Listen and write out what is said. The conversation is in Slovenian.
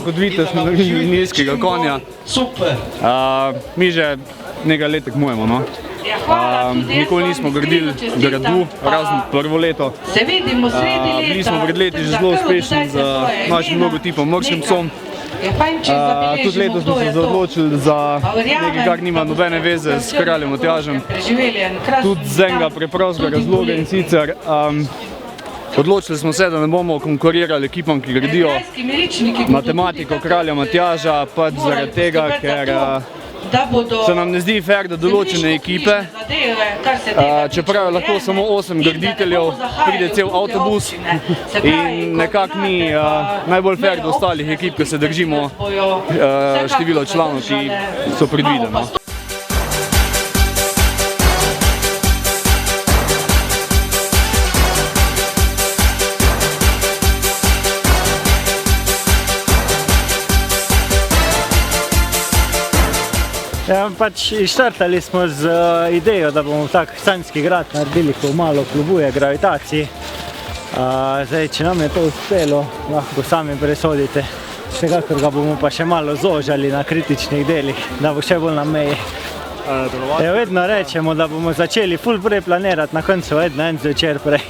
kot vidite, smo dobili nizkega konja. Mi že nekaj let tekmujemo, no. Nikoli nismo gradili gradu, razen prvo leto. Bili smo pred leti že zelo uspešni z našim logotipom Morskim psom. Tudi letos smo se odločili za nekaj, kar nima nobene veze s kraljem Matjažem. Tudi z enega preprostega razloga, in sicer odločili smo se, da ne bomo konkurirali ekipam, ki gradijo na tematiko kralja Matjaža, pač zaradi tega, ker se nam ne zdi fair, da določene ekipe, čeprav je lahko samo 8 graditeljev, pride cel avtobus in nekako ni najbolj fair do ostalih ekip, ker se držimo število članov, ki so predvideni. Štartali smo z idejo, da bomo tak sanjski grad naredili, ko malo kljubuje gravitaciji. Zdaj, če nam je to uspelo, lahko sami presodite. Vsekakor ga bomo pa še malo zožali na kritičnih delih, da bo še bolj na meji. Vedno rečemo, da bomo začeli ful prej planirati, na koncu vedno en zvečer prej.